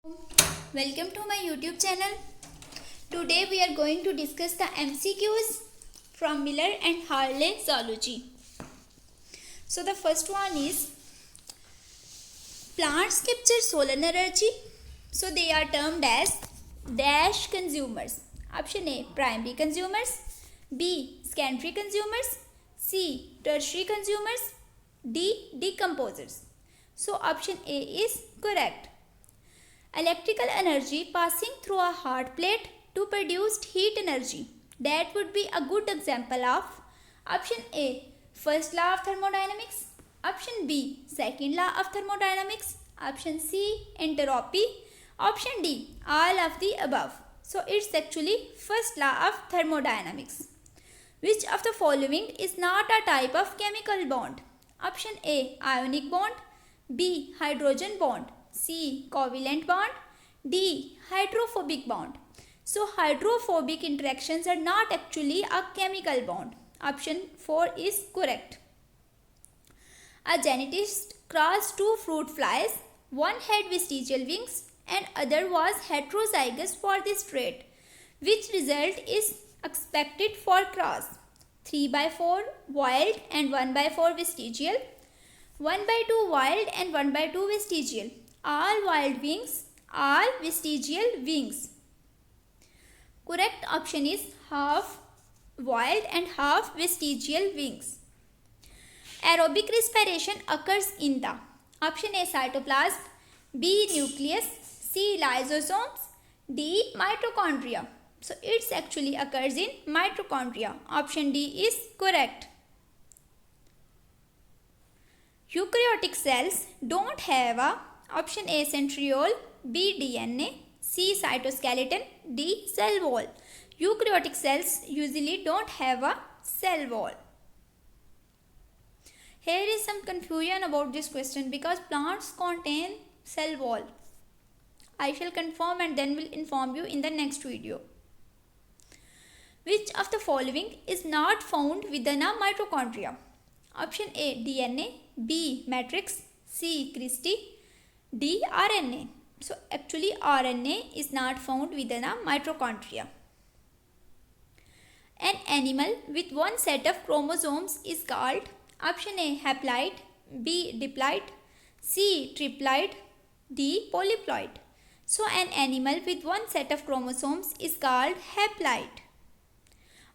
Welcome to my YouTube channel. Today we are going to discuss the MCQs from Miller and Hartley zoology. So the first one is plants capture solar energy. So they are termed as dash consumers. Option A, primary consumers. B, secondary consumers. C, tertiary consumers. D, decomposers. So option A is correct. Electrical energy passing through a hot plate to produce heat energy. That would be a good example of option A, first law of thermodynamics. Option B, second law of thermodynamics. Option C, entropy. Option D, all of the above. So it's actually first law of thermodynamics. Which of the following is not a type of chemical bond? Option A, ionic bond. B, hydrogen bond. C, covalent bond. D, hydrophobic bond. So hydrophobic interactions are not actually a chemical bond. Option 4 is correct. A genetist crossed two fruit flies. One had vestigial wings and other was heterozygous for this trait. Which result is expected for cross? 3/4 wild and 1/4 vestigial. 1/2 wild and 1/2 vestigial. All wild wings, all vestigial wings. Correct option is half wild and half vestigial wings. Aerobic respiration occurs in the option A, cytoplasm. B, nucleus. C, lysosomes. D, mitochondria. So it's actually occurs in mitochondria. Option D is correct. Eukaryotic cells don't have a option A, centriole. B, DNA. C, cytoskeleton. D, cell wall. Eukaryotic cells usually don't have a cell wall. Here is some confusion about this question because plants contain cell wall. I shall confirm and then will inform you in the next video. Which of the following is not found within a mitochondria? Option A, DNA. B, matrix. C, Christie. D, RNA. So actually RNA is not found within a mitochondria. An animal with one set of chromosomes is called option A, haploid. B, diploid. C, triploid. D, polyploid. So an animal with one set of chromosomes is called haploid.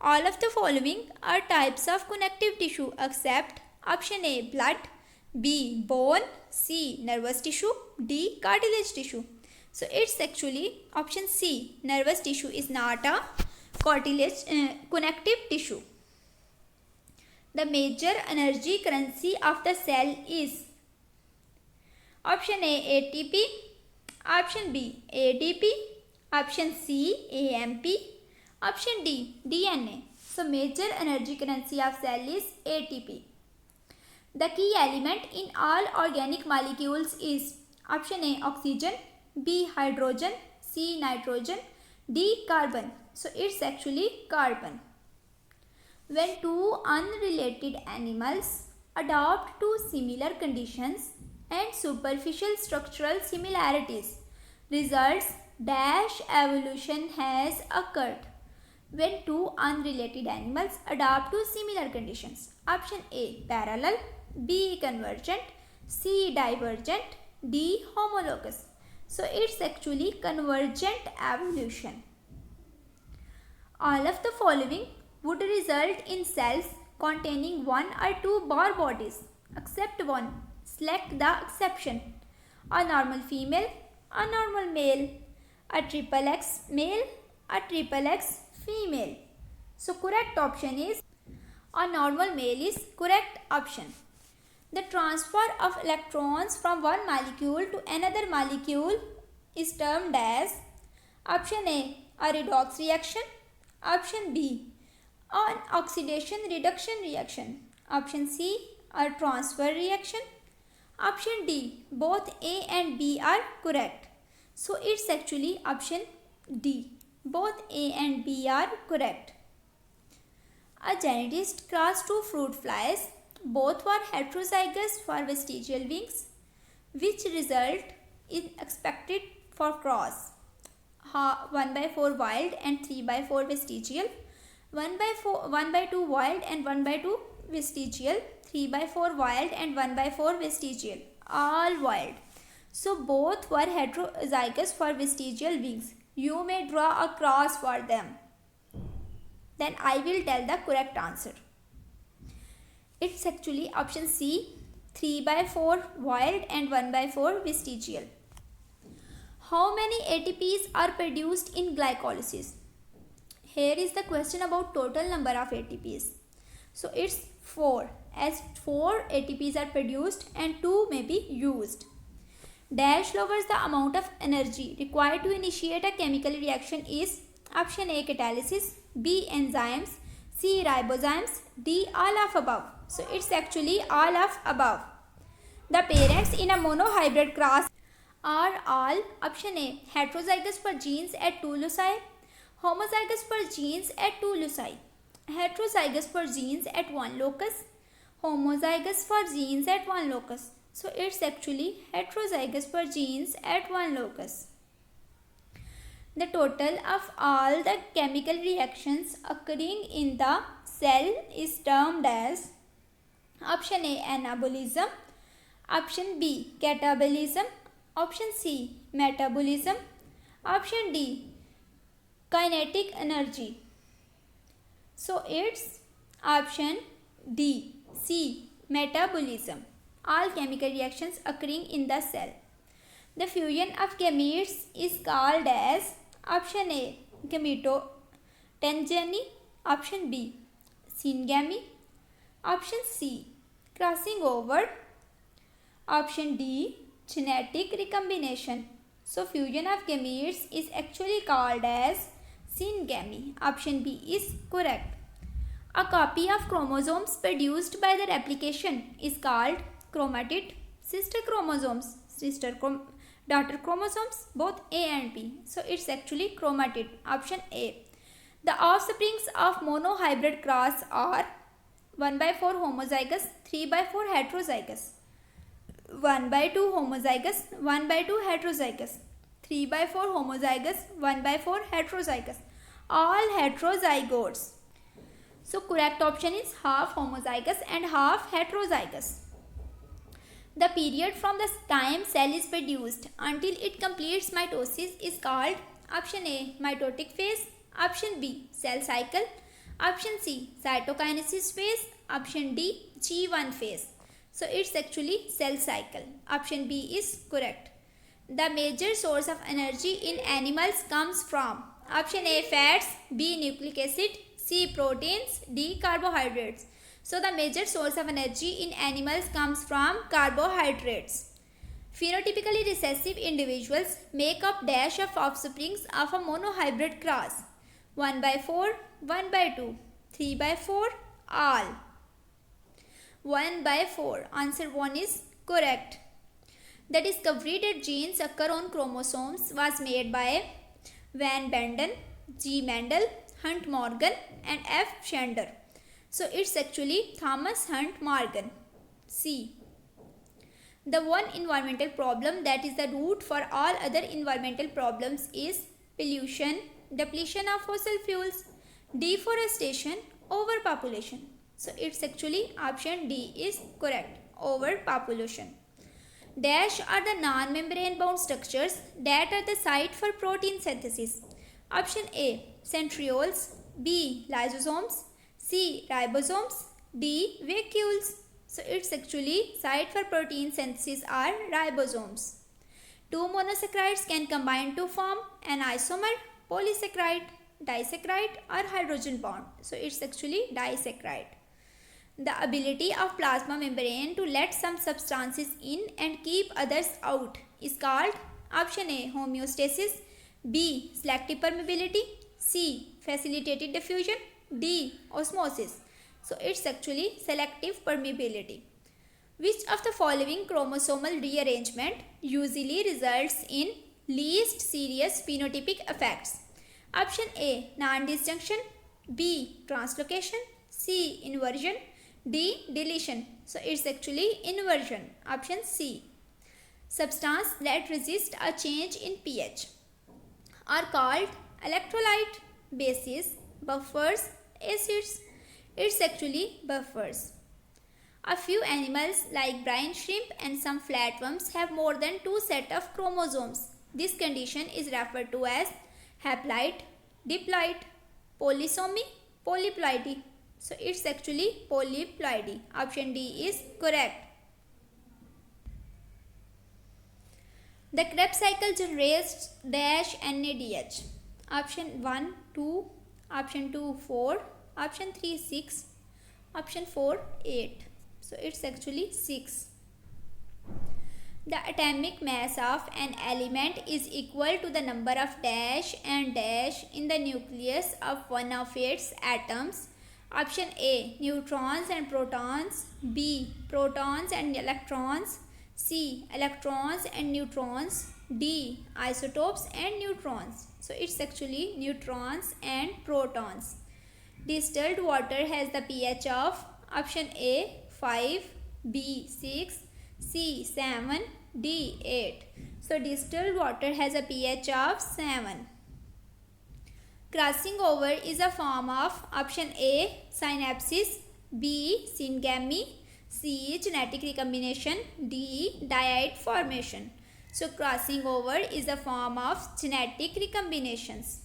All of the following are types of connective tissue except option A, blood. B, bone. C, nervous tissue. D, cartilage tissue. So it's actually option C, nervous tissue is not a cartilage connective tissue. The major energy currency of the cell is option A, ATP. Option B, ADP. Option C, AMP. Option D, DNA. So major energy currency of cell is ATP. The key element in all organic molecules is option A, oxygen. B, hydrogen. C, nitrogen. D, carbon. So it's actually carbon. When two unrelated animals adopt two similar conditions and superficial structural similarities, results dash evolution has occurred. When two unrelated animals adopt two similar conditions. Option A, parallel. B, convergent. C, divergent. D, homologous. So it's actually convergent evolution. All of the following would result in cells containing one or two Bohr bodies except one. Select the exception. A normal female, a normal male, a triple X male, a triple X female. So correct option is a normal male is correct option. The transfer of electrons from one molecule to another molecule is termed as option A, a redox reaction. Option B, an oxidation reduction reaction. Option C, a transfer reaction. Option D, both A and B are correct. So it's actually option D. Both A and B are correct. A genetist crossed two fruit flies. Both were heterozygous for vestigial wings. Which result is expected for cross. 1/4 wild and 3/4 vestigial. 1/2 wild and 1/2 vestigial. 3/4 wild and 1/4 vestigial. All wild. So both were heterozygous for vestigial wings. You may draw a cross for them. Then I will tell the correct answer. It's actually option C, 3/4 wild and 1/4 vestigial. How many ATPs are produced in glycolysis? Here is the question about total number of ATPs. So it's 4, as 4 ATPs are produced and 2 may be used. Dash lowers the amount of energy required to initiate a chemical reaction is option A, catalysis, B, enzymes, C, ribozymes, D, all of above. So it's actually all of above. The parents in a monohybrid cross are all option A, heterozygous for genes at 2 loci, homozygous for genes at 2 loci, heterozygous for genes at 1 locus, homozygous for genes at 1 locus. So it's actually heterozygous for genes at 1 locus. The total of all the chemical reactions occurring in the cell is termed as option A, anabolism, option B, catabolism, option C, metabolism, option D, kinetic energy. So it's option D, C, metabolism. All chemical reactions occurring in the cell. The fusion of gametes is called as option A, gametotengeny, option B, syngamy, option C, crossing over, option D, genetic recombination. So fusion of gametes is actually called as syngamy. Option B is correct. A copy of chromosomes produced by the replication is called chromatid. Sister chromosomes, daughter chromosomes, both A and B. So it's actually chromatid. Option A. The offsprings of monohybrid cross are 1/4 homozygous, 3/4 heterozygous, 1/2 homozygous, 1/2 heterozygous, 3/4 homozygous, 1/4 heterozygous. All heterozygotes. So correct option is half homozygous and half heterozygous. The period from the time cell is produced until it completes mitosis is called option A, mitotic phase, option B, cell cycle, option C, cytokinesis phase, option D, G1 phase. So it's actually cell cycle. Option B is correct. The major source of energy in animals comes from option A, fats, B, nucleic acid, C, proteins, D, carbohydrates. So the major source of energy in animals comes from carbohydrates. Phenotypically recessive individuals make up dash of offsprings of a monohybrid cross. 1/4, 1/2, 3/4, all. 1/4. Answer 1 is correct. The discovery that genes occur on chromosomes was made by Van Benden, G. Mendel, Hunt Morgan and F. Schender. So it's actually Thomas Hunt Morgan. C. The one environmental problem that is the root for all other environmental problems is pollution, depletion of fossil fuels, deforestation, overpopulation. So it's actually option D is correct. Overpopulation. Dash are the non-membrane bound structures that are the site for protein synthesis. Option A, centrioles, B, lysosomes, C, ribosomes, D, vacuoles. So it's actually site for protein synthesis are ribosomes. Two monosaccharides can combine to form an isomer, polysaccharide, disaccharide or hydrogen bond. So it's actually disaccharide. The ability of plasma membrane to let some substances in and keep others out is called option A, homeostasis, B, selective permeability, C, facilitated diffusion, D, osmosis. So it's actually selective permeability. Which of the following chromosomal rearrangement usually results in least serious phenotypic effects? Option A, non-disjunction, B, translocation, C, inversion, D, deletion. So it's actually inversion. Option C. substance that resist a change in pH are called electrolyte, bases, buffers, acids. It's actually buffers. A few animals like brine shrimp and some flatworms have more than two sets of chromosomes. This condition is referred to as haploid, diploid, polysomy, polyploidy. So it's actually polyploidy. Option D is correct. The Krebs cycle generates dash NADH. Option 1 2, option 2 4, option 3 6, option 4 8. So it's actually 6. The atomic mass of an element is equal to the number of dash and dash in the nucleus of one of its atoms. Option A, neutrons and protons. B, protons and electrons. C, electrons and neutrons. D, isotopes and neutrons. So it's actually neutrons and protons. Distilled water has the pH of option A 5, B 6, C 7, D 8. So distilled water has a pH of 7. Crossing over is a form of option A synapsis, B syngamy, C genetic recombination, D diide formation. So crossing over is a form of genetic recombinations.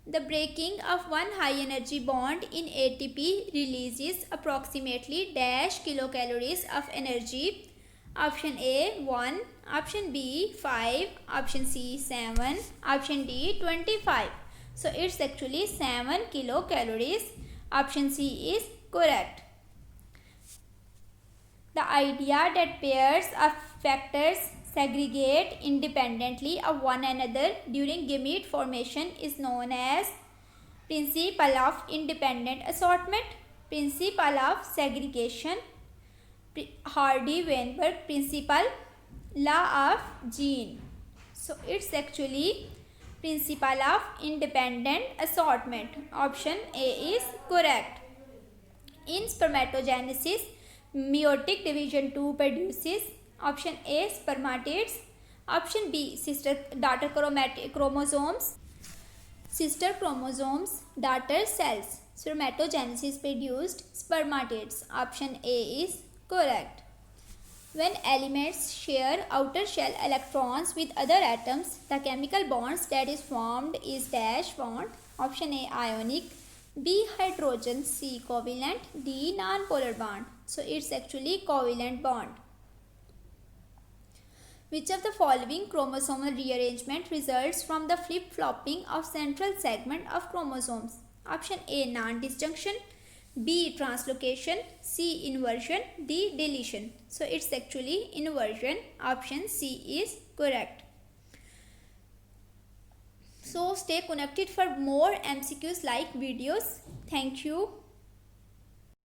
The breaking of one high energy bond in ATP releases approximately dash kilocalories of energy. Option A 1, option B 5, option C 7, option D 25. So it's actually 7 kilocalories. Option C is correct. The idea that pairs of factors segregate independently of one another during gamete formation is known as principle of independent assortment, principle of segregation, Hardy-Weinberg principle, law of gene. So it's actually principle of independent assortment. Option A is correct. In spermatogenesis, meiotic division 2 produces option A spermatids, option B sister chromosomes, sister chromosomes, daughter cells. Spermatogenesis produced spermatids. Option A is correct. When elements share outer shell electrons with other atoms, the chemical bonds that is formed is dash bond. Option A ionic, B hydrogen, C covalent, D non-polar bond. So it's actually covalent bond. Which of the following chromosomal rearrangement results from the flip-flopping of central segment of chromosomes? Option A non-disjunction, B translocation, C inversion, D deletion. So it's actually inversion. Option C is correct. So stay connected for more MCQs like videos. Thank you.